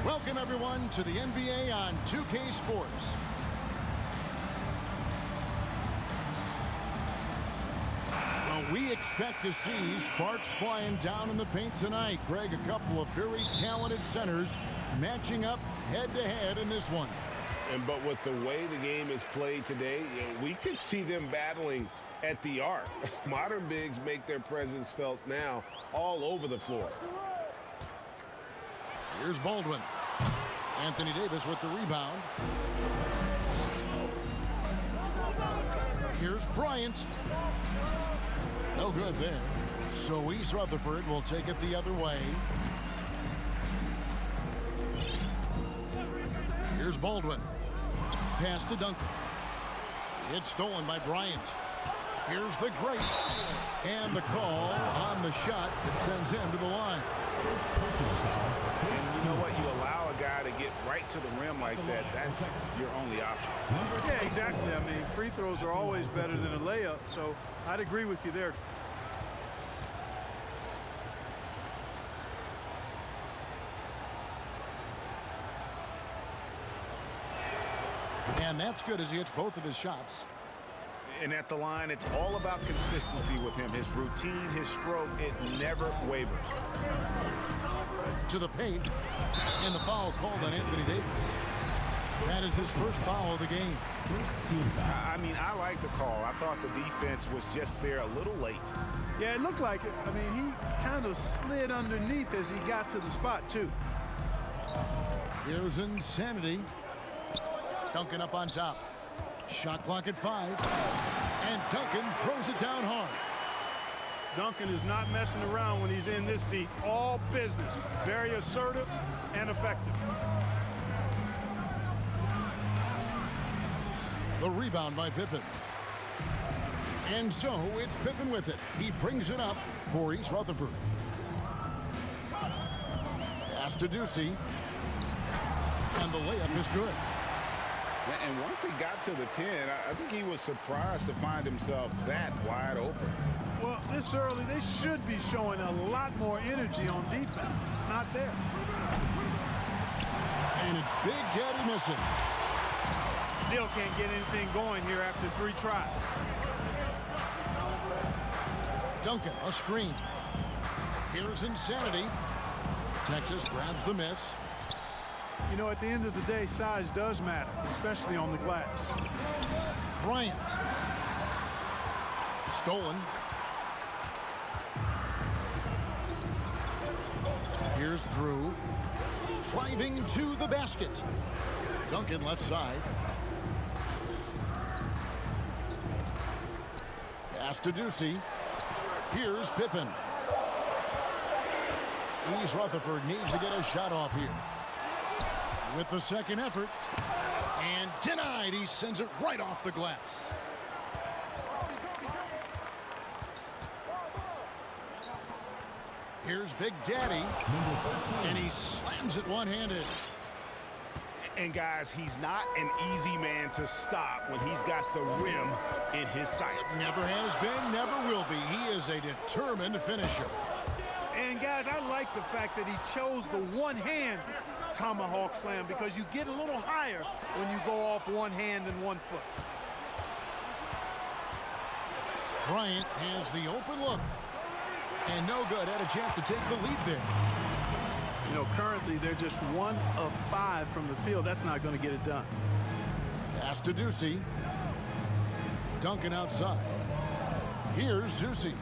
Welcome, everyone, to the NBA on 2K Sports. Well, we expect to see sparks flying down in the paint tonight. Greg, a couple of very talented centers matching up head-to-head in this one. But with the way the game is played today, we could see them battling at the arc. Modern bigs make their presence felt now all over the floor. Here's Baldwin. Anthony Davis with the rebound. Here's Bryant. No good there. So East Rutherford will take it the other way. Here's Baldwin. Pass to Duncan. It's stolen by Bryant. Here's the great. And the call on the shot that sends him to the line. And you know what? You allow a guy to get right to the rim like that. That's your only option. Yeah, exactly. I mean, free throws are always better than a layup, so I'd agree with you there. And that's good as he hits both of his shots. And at the line, it's all about consistency with him. His routine, his stroke, it never wavers. To the paint, and the foul called on Anthony Davis. That is his first foul of the game. I mean, I like the call. I thought the defense was just there a little late. Yeah, it looked like it. I mean, he kind of slid underneath as he got to the spot, too. Here's Insanity. Duncan up on top. Shot clock at 5. And Duncan throws it down hard. Duncan is not messing around when he's in this deep. All business. Very assertive and effective. The rebound by Pippen. And so it's Pippen with it. He brings it up for East Rutherford. Pass to Ducey. And the layup is good. And once he got to the 10, I think he was surprised to find himself that wide open. Well, this early, they should be showing a lot more energy on defense. It's not there. And it's Big Daddy missing. Still can't get anything going here after 3 tries. Duncan, a screen. Here's Insanity. Texas grabs the miss. You know, at the end of the day, size does matter, especially on the glass. Bryant. Stolen. Here's Drew. Driving to the basket. Duncan left side. Pass to Ducey. Here's Pippen. East Rutherford needs to get a shot off here. With the second effort. And denied. He sends it right off the glass. Here's Big Daddy. And he slams it one-handed. And guys, he's not an easy man to stop when he's got the rim in his sights. Never has been, never will be. He is a determined finisher. And guys, I like the fact that he chose the one-hand tomahawk slam because you get a little higher when you go off one hand and 1 foot. Bryant has the open look. And no good. Had a chance to take the lead there. You know, currently they're just 1 of 5 from the field. That's not going to get it done. Pass to Ducey. Duncan outside. Here's Ducey.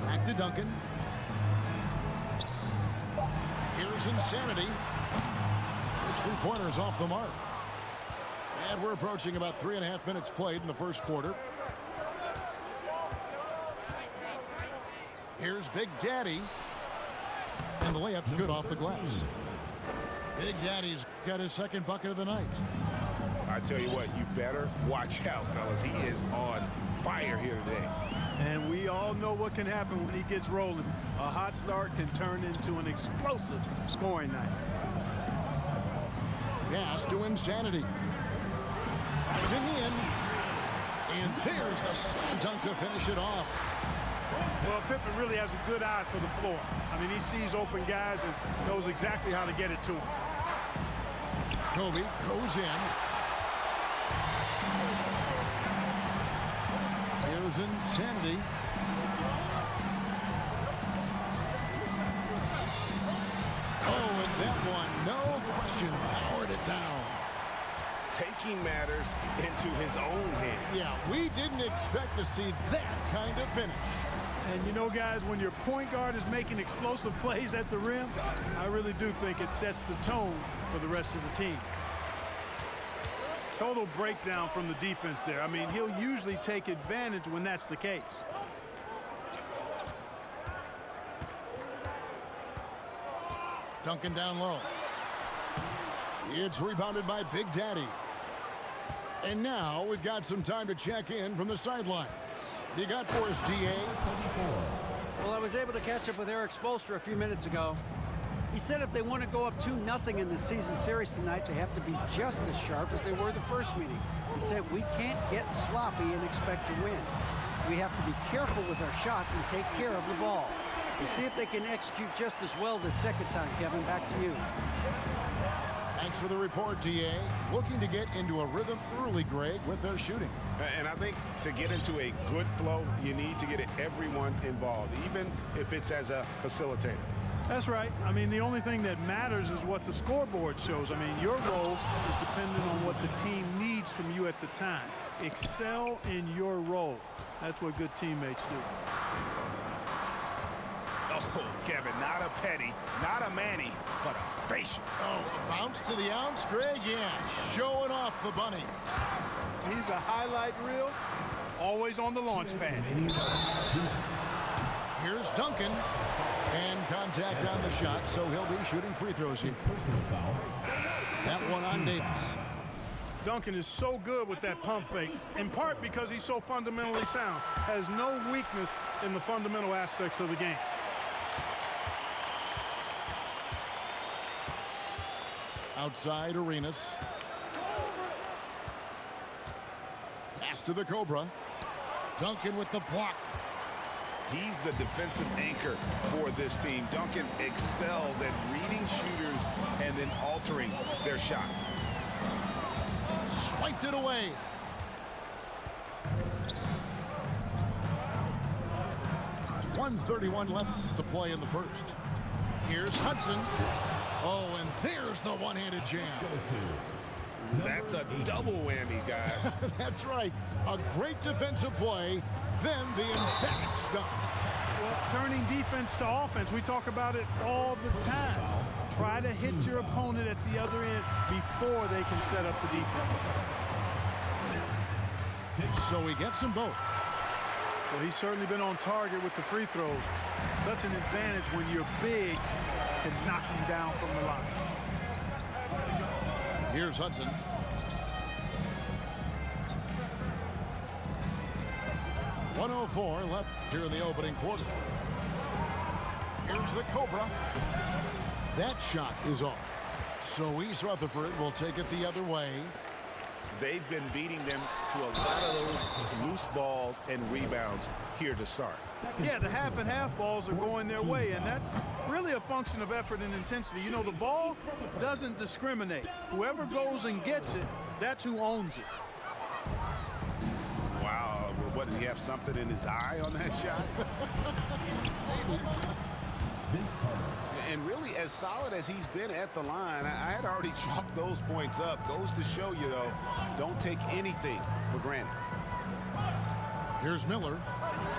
Back to Duncan. Here's Insanity. His 3-pointers off the mark. And we're approaching about 3.5 minutes played in the first quarter. Here's Big Daddy. And the layup's good off the glass. Big Daddy's got his second bucket of the night. I tell you what, you better watch out, fellas. He is on fire here today. And we all know what can happen when he gets rolling. A hot start can turn into an explosive scoring night. Pass to Insanity. Driving in. And there's the slam dunk to finish it off. Well, Pippen really has a good eye for the floor. I mean, he sees open guys and knows exactly how to get it to them. Kobe goes in. Here's Insanity. Oh, and that one, no question, powered it down. Taking matters into his own hands. Yeah, we didn't expect to see that kind of finish. And you know, guys, when your point guard is making explosive plays at the rim, I really do think it sets the tone for the rest of the team. Total breakdown from the defense there. I mean, he'll usually take advantage when that's the case. Duncan down low. It's rebounded by Big Daddy. And now we've got some time to check in from the sidelines. You got for us, DA? Well, I was able to catch up with Eric Spoelstra a few minutes ago. He said if they want to go up 2-0 in the season series tonight, they have to be just as sharp as they were the first meeting. He said we can't get sloppy and expect to win. We have to be careful with our shots and take care of the ball. We'll see if they can execute just as well the second time. Kevin, back to you. Thanks for the report, DA. Looking to get into a rhythm early, Greg, with their shooting. And I think to get into a good flow, you need to get everyone involved, even if it's as a facilitator. That's right. I mean, the only thing that matters is what the scoreboard shows. I mean, your role is dependent on what the team needs from you at the time. Excel in your role. That's what good teammates do. Oh, Kevin, not a petty, not a Manny, but a facial. Oh, bounce to the ounce, Greg, yeah. Showing off the bunny. He's a highlight reel, always on the launch pad. Here's Duncan. And contact on the shot, so he'll be shooting free throws here. That one on Davis. Duncan is so good with that pump fake, in part because he's so fundamentally sound. Has no weakness in the fundamental aspects of the game. Outside Arenas. Pass to the Cobra. Duncan with the block. He's the defensive anchor for this team. Duncan excels at reading shooters and then altering their shots. Swiped it away. .131 left to play in the first. Here's Hudson. Oh, and there's the one-handed jam. That's a double whammy, guys. That's right. A great defensive play, then the emphatic stuff. Well, turning defense to offense, we talk about it all the time. Try to hit your opponent at the other end before they can set up the defense. So he gets them both. Well, he's certainly been on target with the free throws. Such an advantage when your bigs can knock him down from the line. Here's Hudson. .104 left here in the opening quarter. Here's the Cobra. That shot is off. So East Rutherford will take it the other way. They've been beating them to a lot of those loose balls and rebounds here to start. Yeah, the half and half balls are going their way, and that's really a function of effort and intensity. You know, the ball doesn't discriminate. Whoever goes and gets it, that's who owns it. Wow, what, did he have something in his eye on that shot? And really, as solid as he's been at the line, I had already chalked those points up. Goes to show you, though, don't take anything for granted. Here's Miller,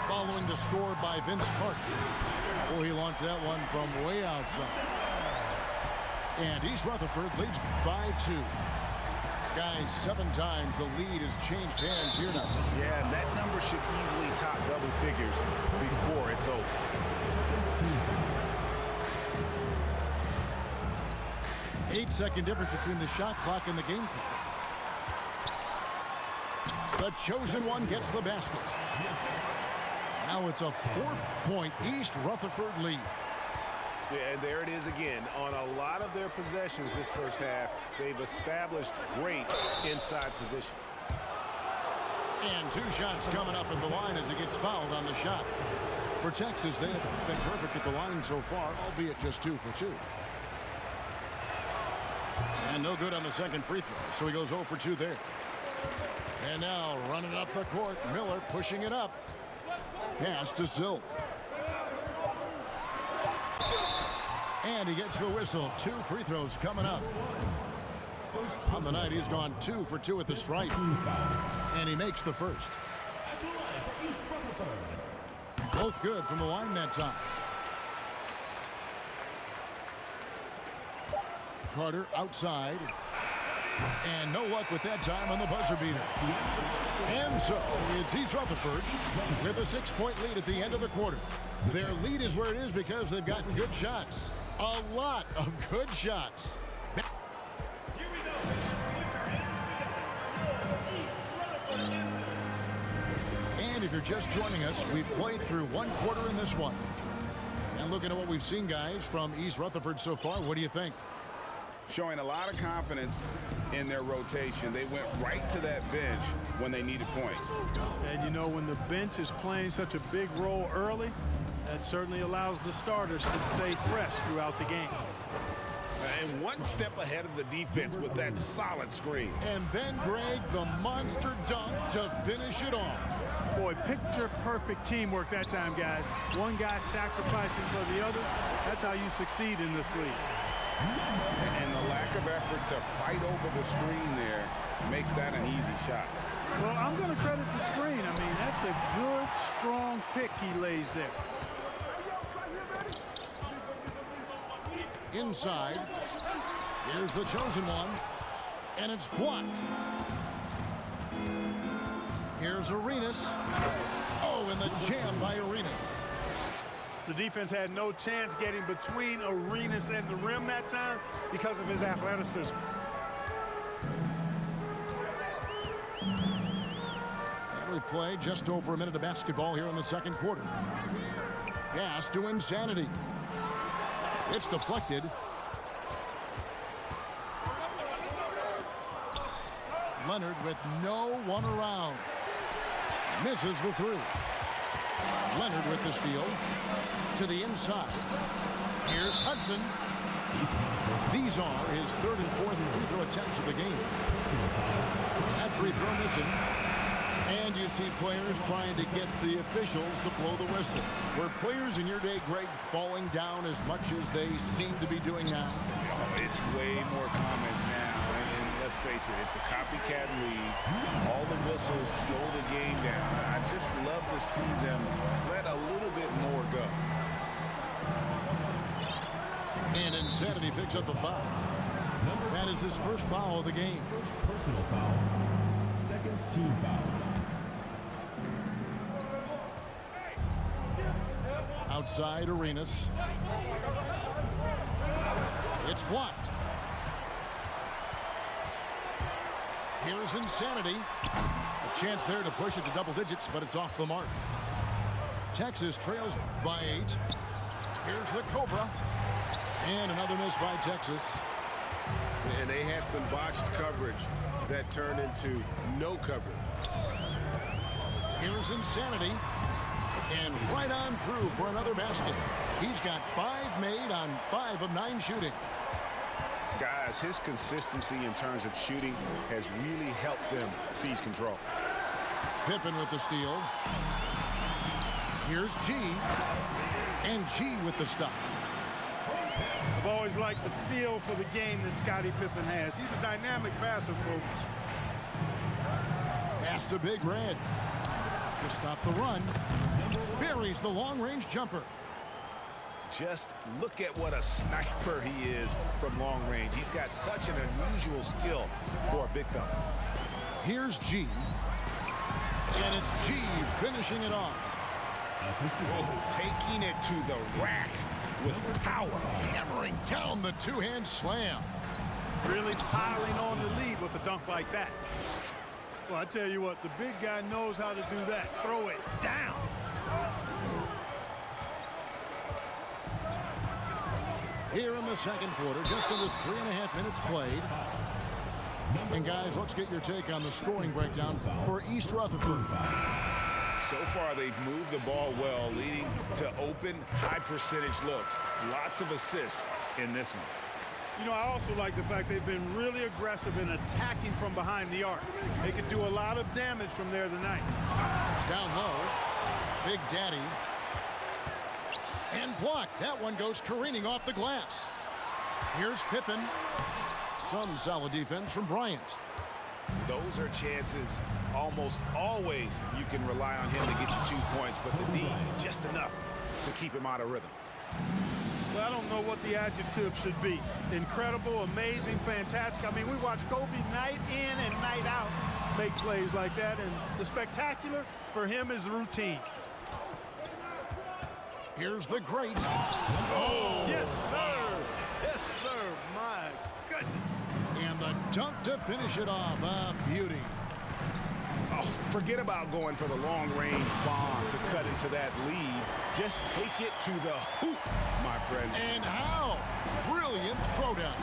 following the score by Vince Carter. Oh, he launched that one from way outside. And East Rutherford leads by 2. Guys, 7 times the lead has changed hands here now. Yeah, that number should easily top double figures before it's over. 8-second difference between the shot clock and the game clock. The chosen one gets the basket. Now it's a 4-point East Rutherford lead. Yeah, and there it is again. On a lot of their possessions this first half, they've established great inside position. And 2 shots coming up at the line as he gets fouled on the shot. For Texas, they have been perfect at the line so far, albeit just 2 for 2. And no good on the second free throw, so he goes 0 for 2 there. And now running up the court, Miller pushing it up. Pass to Silk. And he gets the whistle. 2 free throws coming up. On the night, he's gone 2 for 2 at the stripe. And he makes the first. Both good from the line that time. Carter outside. And no luck with that time on the buzzer beater. And so it's East Rutherford with a 6-point lead at the end of the quarter. Their lead is where it is because they've gotten good shots. A lot of good shots. And if you're just joining us, we've played through 1 quarter in this one. And looking at what we've seen, guys, from East Rutherford so far, what do you think? Showing a lot of confidence in their rotation. They went right to that bench when they needed points. And you know, when the bench is playing such a big role early, that certainly allows the starters to stay fresh throughout the game. And 1 step ahead of the defense with that solid screen. And then, Greg, the monster dunk to finish it off. Boy, picture-perfect teamwork that time, guys. One guy sacrificing for the other. That's how you succeed in this league. And the lack of effort to fight over the screen there makes that an easy shot. Well, I'm going to credit the screen. I mean, that's a good, strong pick he lays there. Inside. Here's the chosen one. And it's blocked. Here's Arenas. Oh, and the jam by Arenas. The defense had no chance getting between Arenas and the rim that time because of his athleticism. And we've played just over a minute of basketball here in the second quarter. Pass to Insanity. It's deflected. Leonard with no one around. Misses the 3. Leonard with the steal. To the inside. Here's Hudson. These are his 3rd and 4th free throw attempts of the game. That free throw missing. And you see players trying to get the officials to blow the whistle. Were players in your day, Greg, falling down as much as they seem to be doing now? Oh, it's way more common now. And let's face it, it's a copycat league. All the whistles slow the game down. I just love to see them let a little bit more go. And Insanity picks up the foul. That is his first foul of the game. First personal foul. Second team foul. Outside Arenas. It's blocked. Here's Insanity. A chance there to push it to double digits, but it's off the mark. Texas trails by 8. Here's the Cobra. And another miss by Texas. And they had some botched coverage that turned into no coverage. Here's Insanity. And right on through for another basket. He's got 5 made on 5 of 9 shooting. Guys, his consistency in terms of shooting has really helped them seize control. Pippen with the steal. Here's G. And G with the stop. I've always liked the feel for the game that Scottie Pippen has. He's a dynamic passer, folks. Pass to Big Red. To stop the run. Buries the long-range jumper. just look at what a sniper he is from long range. He's got such an unusual skill for a big fella. Here's G. And it's G finishing it off. Whoa, taking it to the rack with power. Hammering down the two-hand slam. Really piling on the lead with a dunk like that. Well, I tell you what, the big guy knows how to do that. Throw it down. Here in the second quarter, just under 3.5 minutes played. And guys, let's get your take on the scoring breakdown for East Rutherford. So far, they've moved the ball well, leading to open, high-percentage looks. Lots of assists in this one. You know, I also like the fact they've been really aggressive in attacking from behind the arc. They could do a lot of damage from there tonight. It's down low. Big Daddy. And blocked. That one goes careening off the glass. Here's Pippen. Some solid defense from Bryant. Those are chances almost always you can rely on him to get you 2 points, but the D, just enough to keep him out of rhythm. Well, I don't know what the adjective should be. Incredible, amazing, fantastic. I mean, we watch Kobe night in and night out make plays like that, and the spectacular for him is routine. Here's the great. Oh, yes, sir. Yes, sir. My goodness. And the dunk to finish it off. A beauty. Oh, forget about going for the long-range bomb to cut into that lead. Just take it to the hoop, my friend. And how? Brilliant throwdown.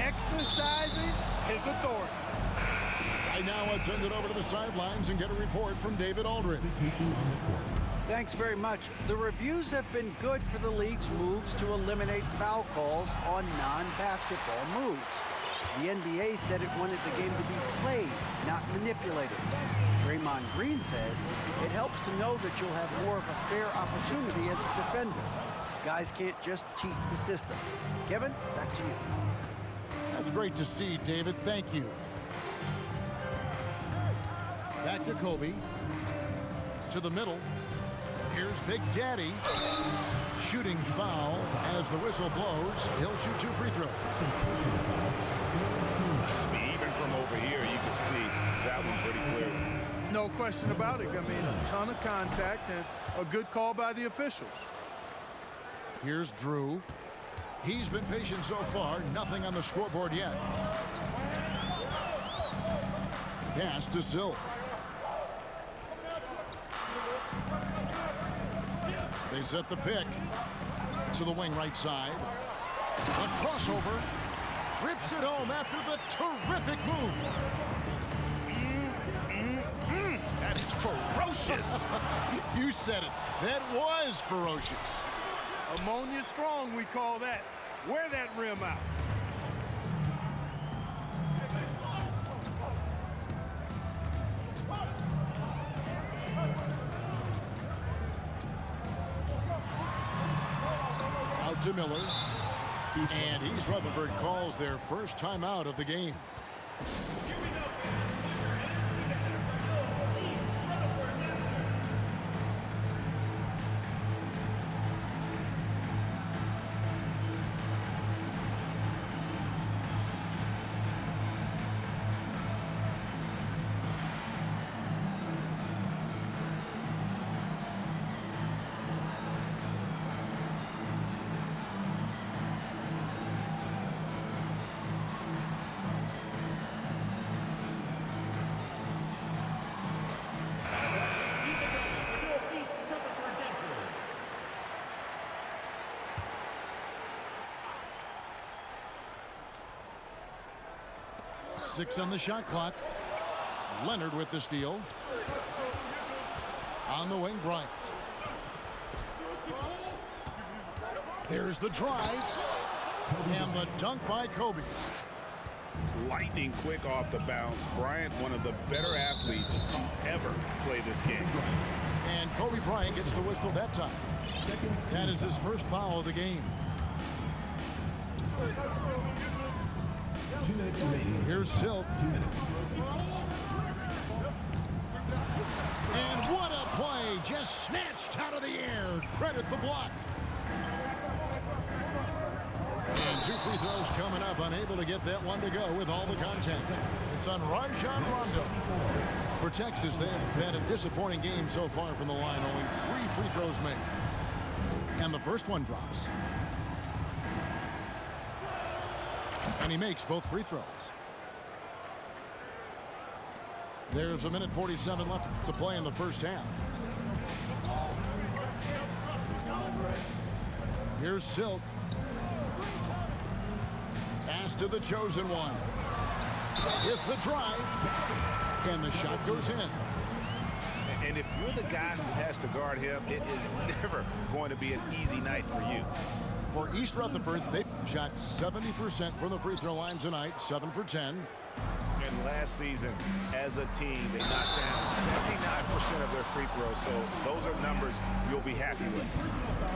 Exercising his authority. Right now, let's send it over to the sidelines and get a report from David Aldridge. Thanks very much. The reviews have been good for the league's moves to eliminate foul calls on non-basketball moves. The NBA said it wanted the game to be played, not manipulated. Draymond Green says it helps to know that you'll have more of a fair opportunity as a defender. Guys can't just cheat the system. Kevin, back to you. That's great to see, David. Thank you. Back to Kobe. To the middle. Here's Big Daddy. Shooting foul as the whistle blows. He'll shoot 2 free throws. Even from over here, you can see that one pretty clearly. No question about it. I mean, a ton of contact and a good call by the officials. Here's Drew. He's been patient so far. Nothing on the scoreboard yet. Pass to Silk. They set the pick to the wing right side. A crossover. Rips it home after the terrific move. That is ferocious. You said it. That was ferocious. Ammonia strong, we call that. Wear that rim out. Out to Miller. And East Rutherford calls their first timeout of the game. Six on the shot clock. Leonard with the steal. On the wing, Bryant. There's the drive. And the dunk by Kobe. Lightning quick off the bounce. Bryant, one of the better athletes to ever play this game. And Kobe Bryant gets the whistle that time. That is his first foul of the game. 2 minutes remaining. Here's Silk. 2 minutes. And what a play. Just snatched out of the air. Credit the block. free throws coming up. Unable to get that one to go with all the contact. It's on Rajon Rondo. For Texas, they have had a disappointing game so far from the line. Only 3 free throws made. And the first one drops. And he makes both free throws. There's 1:47 left to play in the first half. Here's Silk. Pass to the chosen one. With the drive. And the shot goes in. And if you're the guy who has to guard him, it is never going to be an easy night for you. For East Rutherford, they shot 70% from the free throw line tonight, 7 for 10. And last season, as a team, they knocked down 79% of their free throws. So those are numbers you'll be happy with.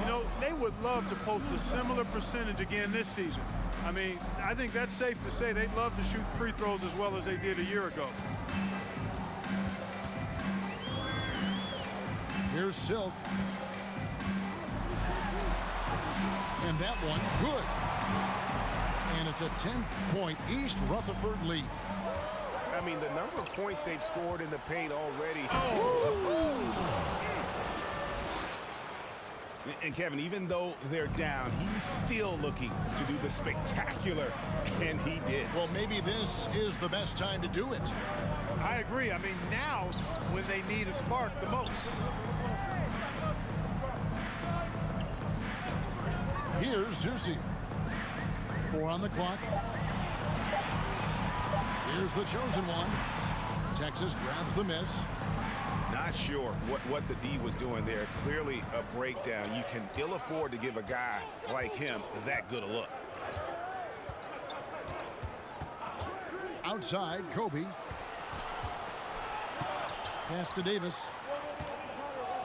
You know, they would love to post a similar percentage again this season. I mean, I think that's safe to say they'd love to shoot free throws as well as they did a year ago. Here's Silk. And that one, good. And it's a 10-point East Rutherford lead. I mean, the number of points they've scored in the paint already. And Kevin, even though they're down, he's still looking to do the spectacular, and he did. Well, maybe this is the best time to do it. I agree. I mean, now's when they need a spark the most. Here's Juicy. 4 on the clock. Here's the chosen one. Texas grabs the miss. Not sure what the D was doing there. Clearly a breakdown. You can ill afford to give a guy like him that good a look. Outside, Kobe. Pass to Davis.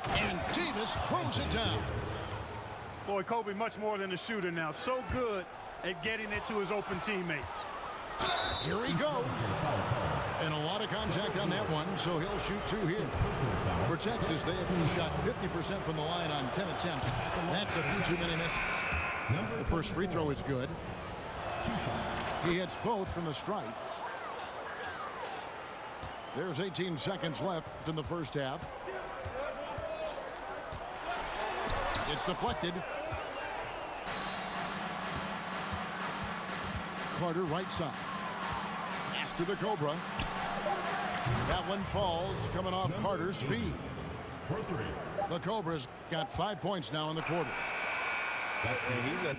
And Davis throws it down. Boy, Kobe much more than a shooter now. So good at getting it to his open teammates. Here he goes. And a lot of contact on that one, so he'll shoot 2 here. For Texas, they have shot 50% from the line on 10 attempts. That's a few too many misses. The first free throw is good. He hits both from the stripe. There's 18 seconds left in the first half. It's deflected. Carter right side. Pass to the Cobra. That one falls, coming off Carter's feet. The Cobra's got 5 points now in the quarter. And he's a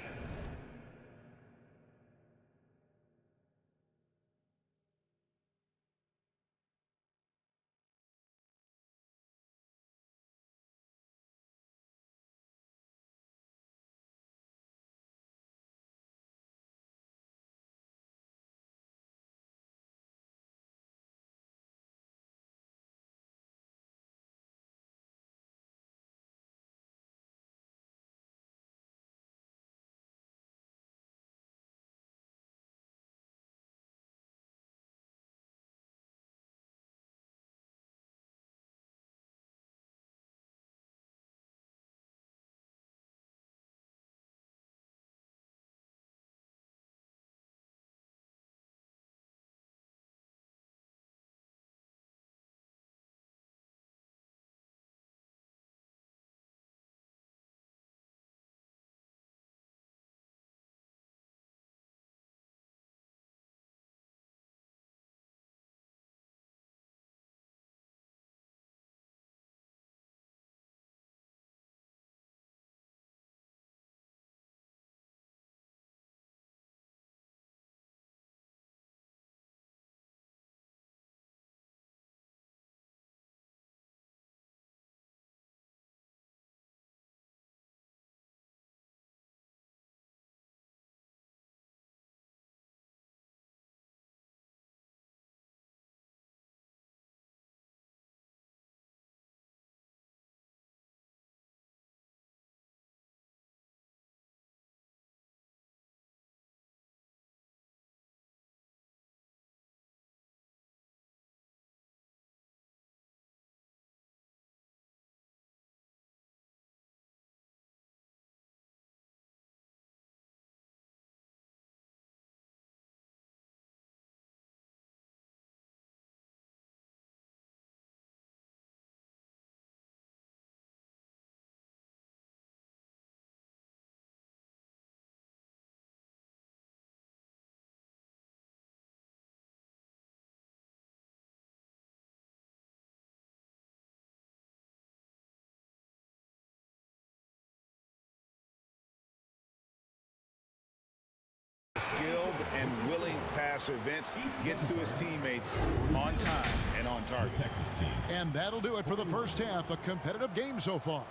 and willing passer. Vince gets to his teammates on time and on target. Texas team. And that'll do it for the first half. A competitive game so far.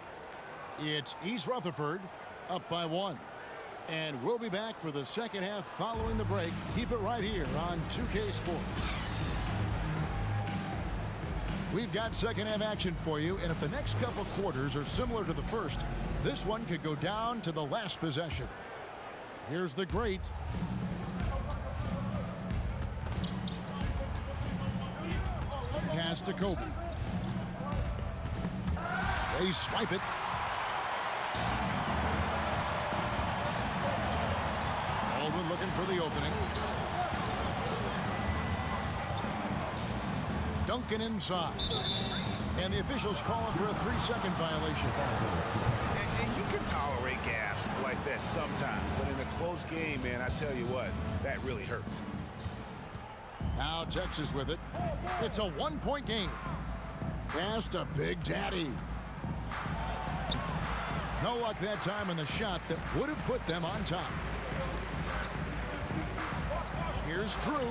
It's East Rutherford up by 1. And we'll be back for the second half following the break. Keep it right here on 2K Sports. We've got second half action for you, and if the next couple quarters are similar to the first, this one could go down to the last possession. Here's the great. Pass to Kobe. They swipe it. Baldwin looking for the opening. Duncan inside. And the officials calling for a 3-second violation. And you can tolerate gas like that sometimes, but in a close game, man, I tell you what, that really hurts. Now Texas with it. It's a 1-point game. Pass to Big Daddy. No luck that time in the shot that would have put them on top. Here's Drew.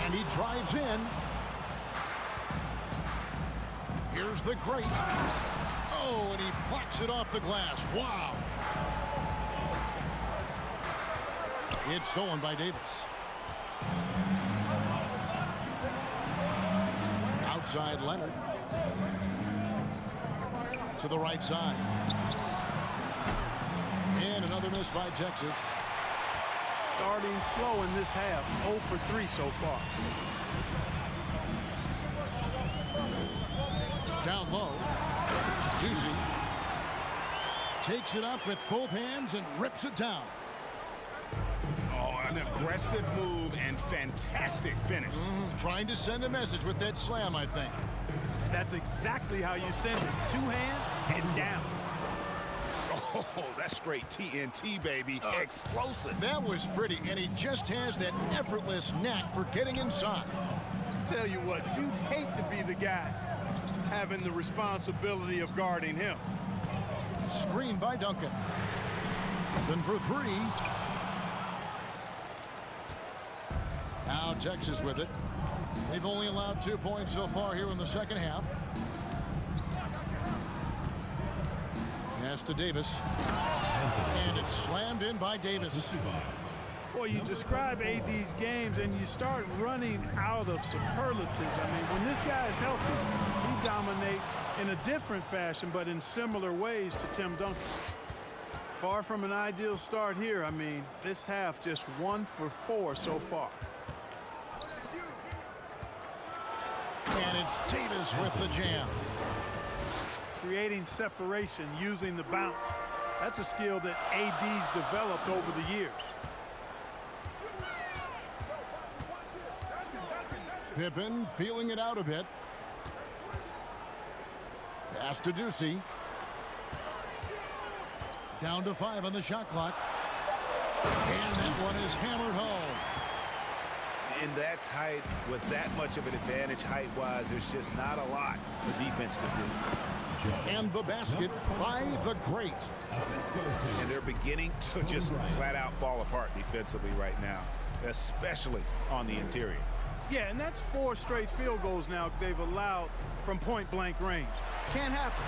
And he drives in. Here's the great. Oh, and he blocks it off the glass. Wow. It's stolen by Davis. Outside Leonard. To the right side. And another miss by Texas. Starting slow in this half. 0 for 3 so far. Down low. Juicy. Takes it up with both hands and rips it down. Oh, an aggressive move and fantastic finish. Trying to send a message with that slam, I think. That's exactly how you send it. 2 hands and down. Oh, that's straight TNT, baby. Explosive. That was pretty, and he just has that effortless knack for getting inside. Tell you what, you'd hate to be the guy having the responsibility of guarding him. Screen by Duncan. Open for 3. Now Texas with it. They've only allowed 2 points so far here in the second half. Pass to Davis. And it's slammed in by Davis. Well, you describe AD's games and you start running out of superlatives. I mean, when this guy is healthy, he dominates in a different fashion, but in similar ways to Tim Duncan. Far from an ideal start here. I mean, this half just 1 for 4 so far. And it's Davis with the jam. Creating separation using the bounce. That's a skill that AD's developed over the years. Pippen feeling it out a bit. Pass to Ducey. Down to 5 on the shot clock. And that one is hammered home. In that tight, with that much of an advantage height-wise, there's just not a lot the defense could do. And the basket by the great. And they're beginning to just flat-out fall apart defensively right now, especially on the interior. Yeah, and that's 4 straight field goals now they've allowed from point-blank range. Can't happen.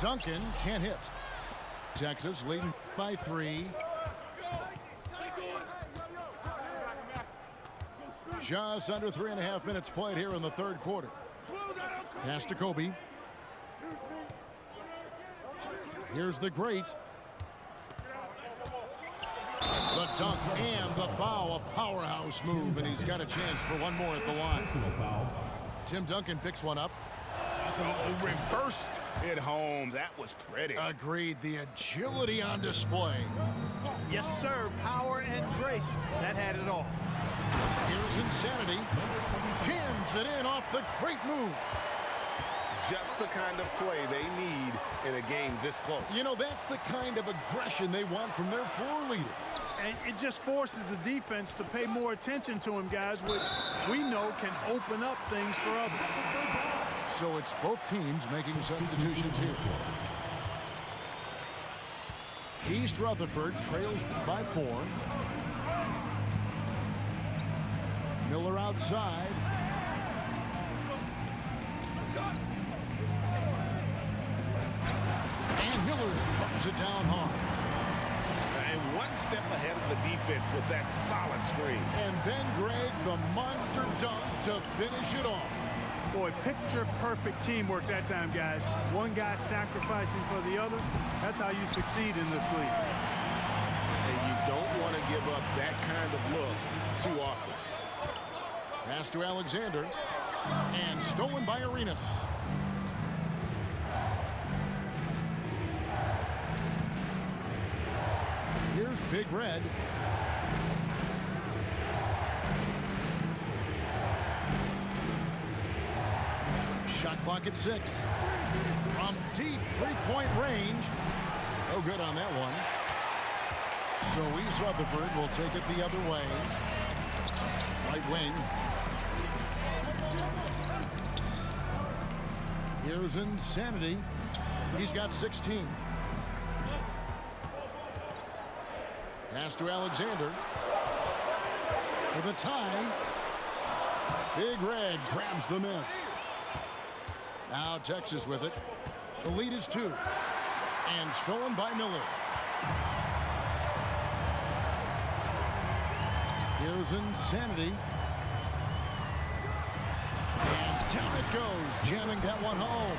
Duncan can't hit. Texas leading by 3. Just under 3.5 minutes played here in the third quarter. Pass to Kobe. Here's the great. The dunk and the foul, a powerhouse move, and he's got a chance for one more at the line. Tim Duncan picks one up. Oh, reversed it home. That was pretty. Agreed. The agility on display. Yes, sir. Power and grace. That had it all. Here's insanity. Jams it in off the great move. Just the kind of play they need in a game this close. You know, that's the kind of aggression they want from their floor leader. And it just forces the defense to pay more attention to him, guys, which we know can open up things for others. So it's both teams making substitutions here. East Rutherford trails by 4. Miller outside. And Miller throws it down hard. And one step ahead of the defense with that solid screen. And then Greg, the monster dunk to finish it off. Boy, picture-perfect teamwork that time, guys. One guy sacrificing for the other. That's how you succeed in this league. And you don't want to give up that kind of look too often. Pass to Alexander. And stolen by Arenas. Here's Big Red. Shot clock at 6. From deep three-point range. No good on that one. So East Rutherford will take it the other way. Right wing. Here's Insanity. He's got 16. Pass to Alexander. For the tie. Big Red grabs the miss. Now Texas with it. The lead is 2. And stolen by Miller. Here's Insanity. And down it goes, jamming that one home.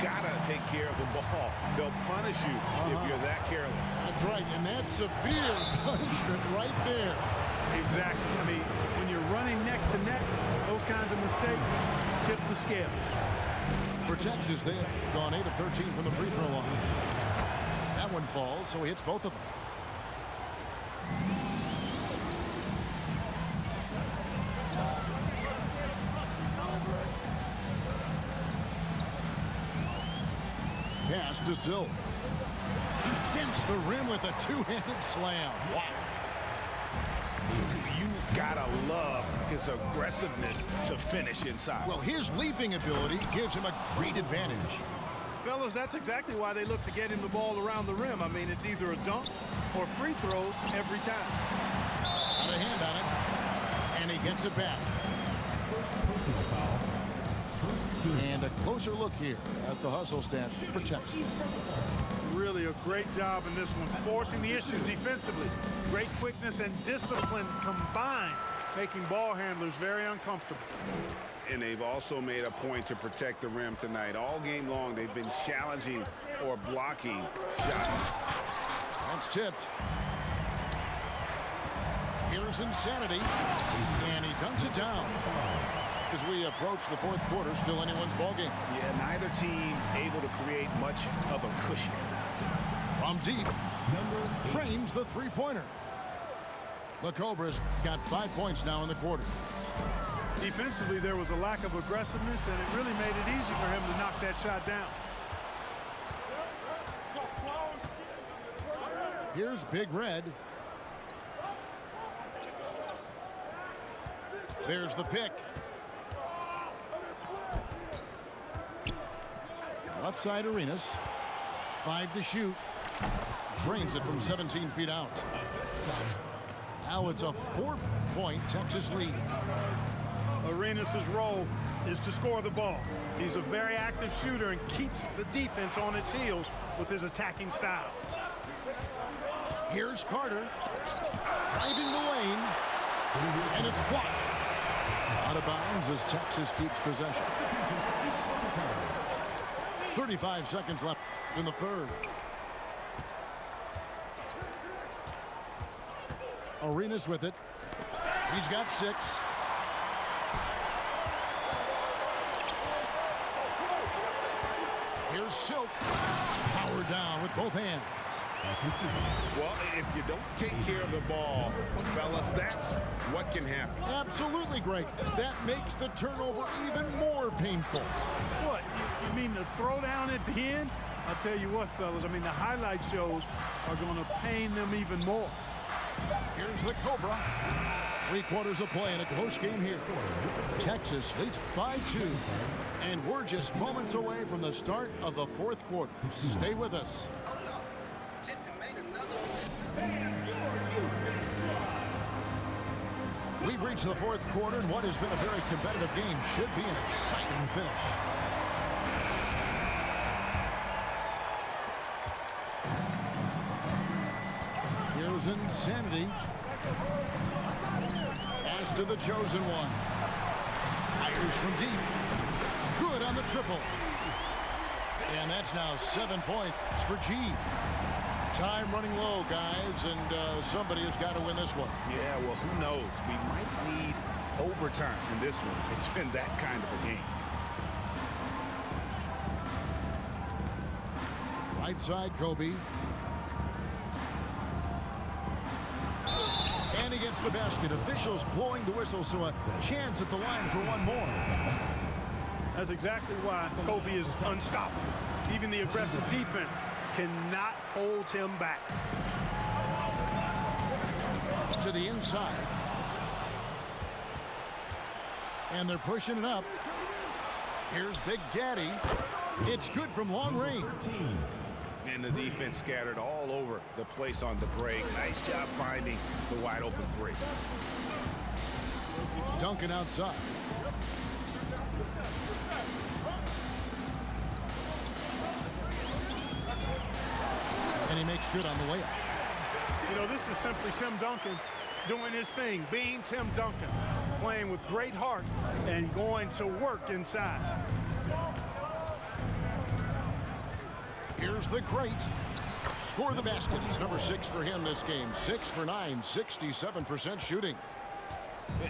Gotta take care of the ball. They'll punish you if you're that careless. That's right, and that's severe punishment right there. Exactly. I mean, when you're running neck to neck, those kinds of mistakes tip the scales. For Texas, they have gone 8 of 13 from the free throw line. That one falls, so he hits both of them. Pass to Silk. He dents the rim with a two-handed slam. Wow. You gotta love his aggressiveness to finish inside. Well, his leaping ability gives him a great advantage. Fellas, that's exactly why they look to get him the ball around the rim. I mean, it's either a dunk or free throws every time. Got a hand on it. And he gets it back. Personal foul. First team. And a closer look here at the hustle stats for Texas. Really a great job in this one, forcing the issues defensively. Great quickness and discipline combined, making ball handlers very uncomfortable. And they've also made a point to protect the rim tonight. All game long, they've been challenging or blocking shots. That's tipped. Here's Insanity. And he dunks it down. As we approach the fourth quarter, still anyone's ballgame. Yeah, neither team able to create much of a cushion. From deep, trains the three-pointer. The Cobras got 5 points now in the quarter. Defensively, there was a lack of aggressiveness, and it really made it easy for him to knock that shot down. Here's Big Red. There's the pick. Left side Arenas. 5 to shoot. Drains it from 17 feet out. Now it's a 4-point Texas lead. Arenas' role is to score the ball. He's a very active shooter and keeps the defense on its heels with his attacking style. Here's Carter. Driving the lane. And it's blocked. Out of bounds as Texas keeps possession. 35 seconds left in the third. Arenas with it. He's got 6. Here's Silk. Power down with both hands. Well, if you don't take care of the ball, fellas, that's what can happen. Absolutely, Greg. That makes the turnover even more painful. What, you mean the throwdown at the end? I'll tell you what, fellas, I mean, the highlight shows are going to pain them even more. Here's the Cobra. 3 quarters of play in a close game here. Texas leads by 2. And we're just moments away from the start of the fourth quarter. Stay with us. We've reached the fourth quarter, and what has been a very competitive game should be an exciting finish. Here's Insanity. Pass to the chosen one. Fires from deep. Good on the triple. And that's now 7 points for G. Time running low, guys, and somebody has got to win this one. Yeah, well, who knows? We might need overtime in this one. It's been that kind of a game. Right side, Kobe. And he gets the basket. Officials blowing the whistle, so a chance at the line for one more. That's exactly why Kobe is unstoppable. Even the aggressive defense cannot hold him back. To the inside. And they're pushing it up. Here's Big Daddy. It's good from long range. And the defense scattered all over the place on the break. Nice job finding the wide open three. Duncan outside. And he makes good on the way up. You know, this is simply Tim Duncan doing his thing, being Tim Duncan, playing with great heart and going to work inside. Here's the great. Score the basket. It's number 6 for him this game. 6 for 9, 67% shooting.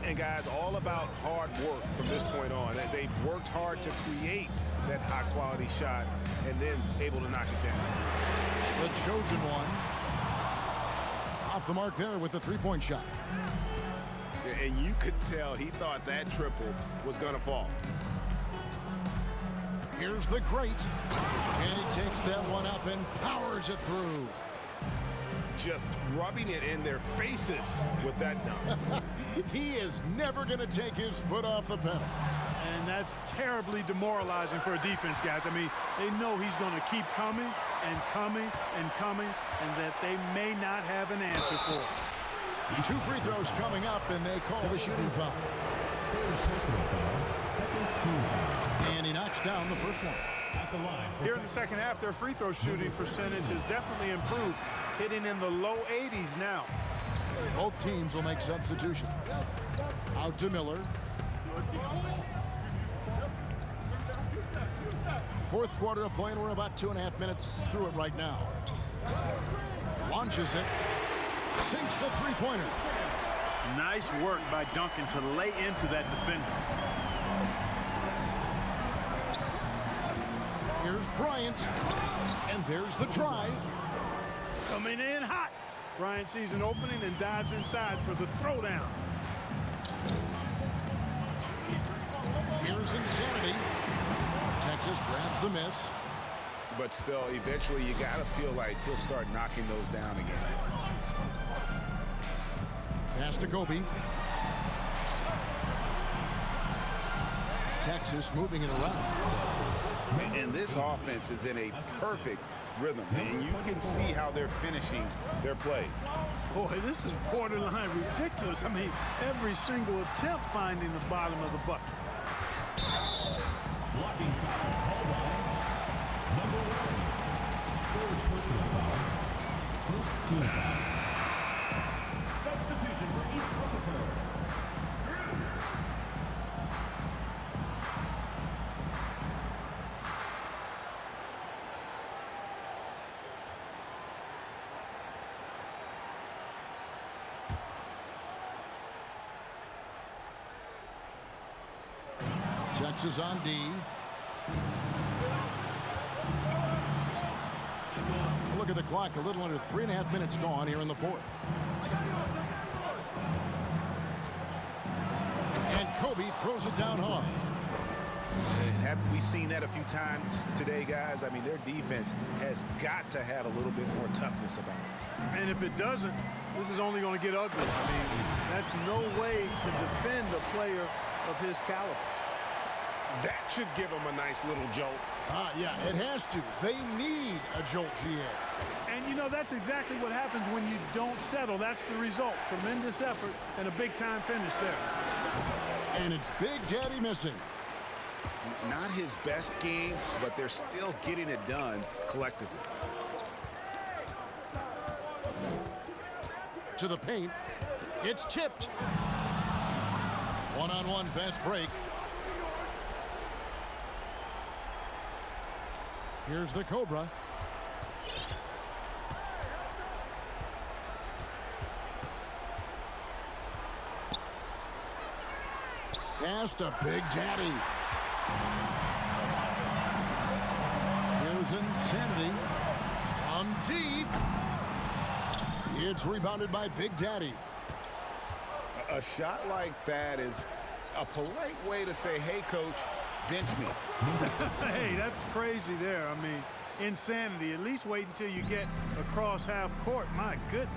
And guys, all about hard work from this point on. They've worked hard to create that high-quality shot and then able to knock it down. The chosen one. Off the mark there with the three-point shot. And you could tell he thought that triple was going to fall. Here's the great. And he takes that one up and powers it through. Just rubbing it in their faces with that dunk. He is never going to take his foot off the pedal. And that's terribly demoralizing for a defense, guys. I mean, they know he's going to keep coming and coming and coming, and that they may not have an answer for it. 2 free throws coming up, and they call the shooting foul. And he knocks down the first one. Here in the second half, their free throw shooting percentage has definitely improved, hitting in the low 80s now. Both teams will make substitutions. Out to Miller. Fourth quarter of play, and we're about 2.5 minutes through it right now. Launches it. Sinks the three-pointer. Nice work by Duncan to lay into that defender. Here's Bryant. And there's the drive. Coming in hot. Bryant sees an opening and dives inside for the throwdown. Here's Insanity. Texas grabs the miss. But still, eventually, you got to feel like he'll start knocking those down again. Pass to Kobe. Texas moving it around. And this offense is in a perfect rhythm, and you can see how they're finishing their plays. Boy, this is borderline ridiculous. I mean, every single attempt finding the bottom of the bucket. Blocking foul called on number 1. Third personal foul. First team foul. Substitution for East Rutherford. Texas on D. Look at the clock. A little under 3.5 minutes gone here in the fourth. And Kobe throws it down hard. Haven't we seen that a few times today, guys? I mean, their defense has got to have a little bit more toughness about it. And if it doesn't, this is only going to get ugly. I mean, that's no way to defend a player of his caliber. That should give them a nice little jolt. Yeah, it has to. They need a jolt, GA. And, you know, that's exactly what happens when you don't settle. That's the result. Tremendous effort and a big-time finish there. And it's Big Daddy missing. Not his best game, but they're still getting it done collectively. To the paint. It's tipped. One-on-one fast break. Here's the Cobra. Pass to Big Daddy. Here's Insanity. On deep. It's rebounded by Big Daddy. A shot like that is a polite way to say, hey, coach, bench me. Hey, that's crazy there. I mean, insanity. At least wait until you get across half court. My goodness.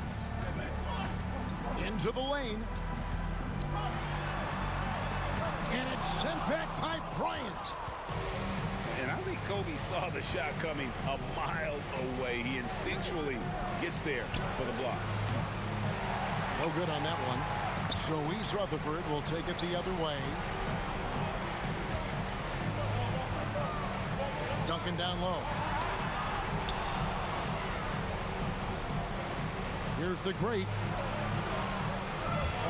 Into the lane. And it's sent back by Bryant. And I think Kobe saw the shot coming a mile away. He instinctually gets there for the block. No good on that one. So East Rutherford will take it the other way. Duncan down low. Here's the great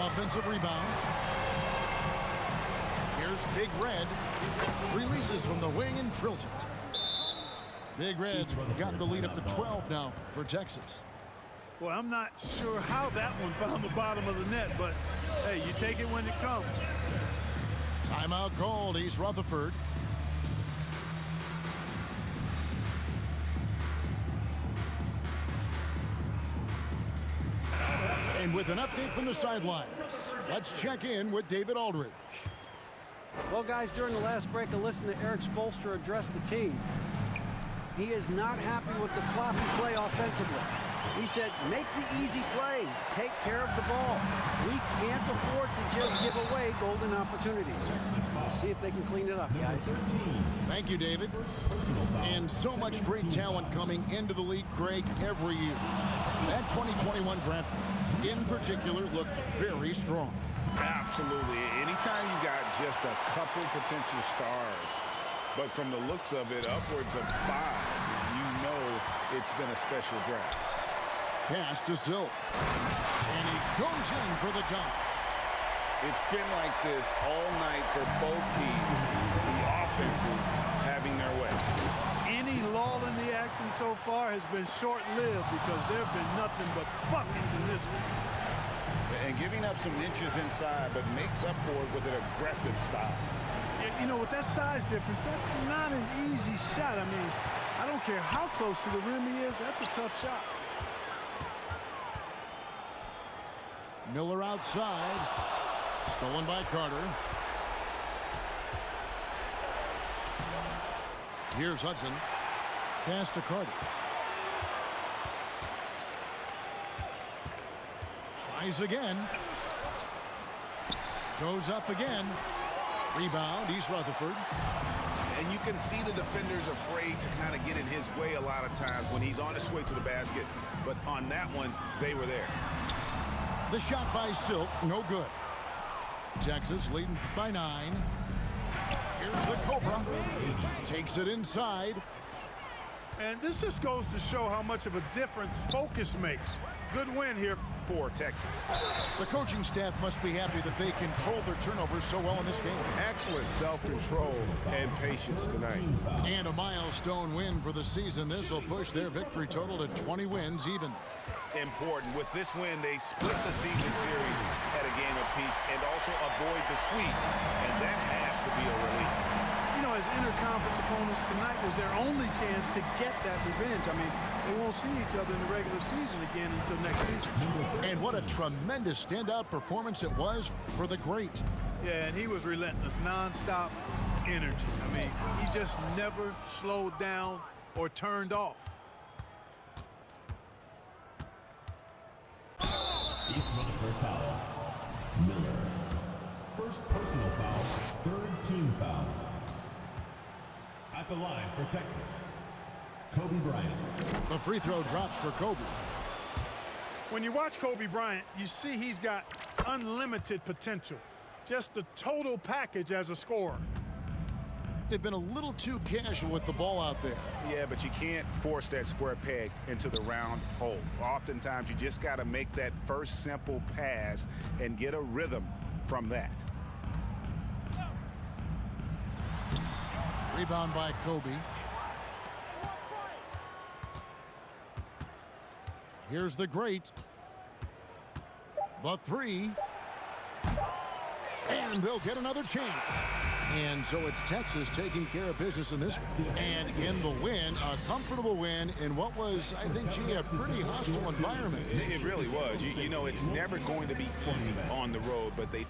offensive rebound. Here's Big Red. Releases from the wing and drills it. Big Red's got the lead up to 12 now for Texas. Well, I'm not sure how that one found the bottom of the net, but hey, you take it when it comes. Timeout called, East Rutherford. And with an update from the sidelines, let's check in with David Aldridge. Well, guys, during the last break, I listened to Eric Spoelstra address the team. He is not happy with the sloppy play offensively. He said, make the easy play. Take care of the ball. We can't afford to just give away golden opportunities. We'll see if they can clean it up, guys. Thank you, David. And so much great talent coming into the league, Craig, every year. That 2021 draft, in particular, looks very strong. Absolutely. Anytime you got just a couple potential stars, but from the looks of it, upwards of 5, you know it's been a special draft. Pass to Silk. And he goes in for the dunk. It's been like this all night for both teams. The offenses having their way. Any lull in the action so far has been short-lived because there have been nothing but buckets in this one. And giving up some inches inside, but makes up for it with an aggressive style. You know, with that size difference, that's not an easy shot. I mean, I don't care how close to the rim he is, that's a tough shot. Miller outside. Stolen by Carter. Here's Hudson. Pass to Carter. Tries again. Goes up again. Rebound, East Rutherford. And you can see the defenders afraid to kind of get in his way a lot of times when he's on his way to the basket. But on that one, they were there. The shot by Silk, no good. Texas leading by 9. Here's the Cobra. Takes it inside. And this just goes to show how much of a difference focus makes. Good win here for Texas. The coaching staff must be happy that they controlled their turnovers so well in this game. Excellent self-control and patience tonight. And a milestone win for the season. This will push their victory total to 20 wins even. Important. With this win, they split the season series at a game apiece and also avoid the sweep. And that has to be a relief. You know, as interconference opponents, tonight was their only chance to get that revenge. I mean, they won't see each other in the regular season again until next season. And what a tremendous standout performance it was for the great. Yeah, and he was relentless, nonstop energy. I mean, he just never slowed down or turned off. East Rutherford foul. Miller. First personal foul. Third team foul. At the line for Texas, Kobe Bryant. The free throw drops for Kobe. When you watch Kobe Bryant, you see he's got unlimited potential. Just the total package as a scorer. They've been a little too casual with the ball out there. Yeah, but you can't force that square peg into the round hole. Oftentimes, you just got to make that first simple pass and get a rhythm from that. Rebound by Kobe. Here's the great. The three. And they'll get another chance. And so it's Texas taking care of business in this one. And in the win, a comfortable win in what was, I think, gee, a pretty hostile environment. It really was. You know, it's never going to be easy on the road, but they...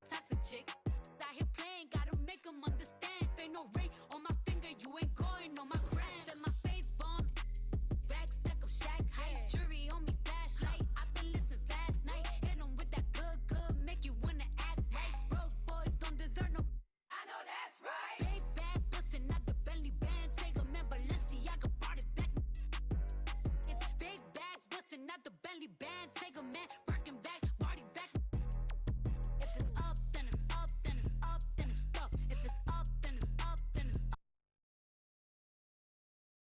Toxic chick, out here playing, gotta make 'em understand. Ain't no rain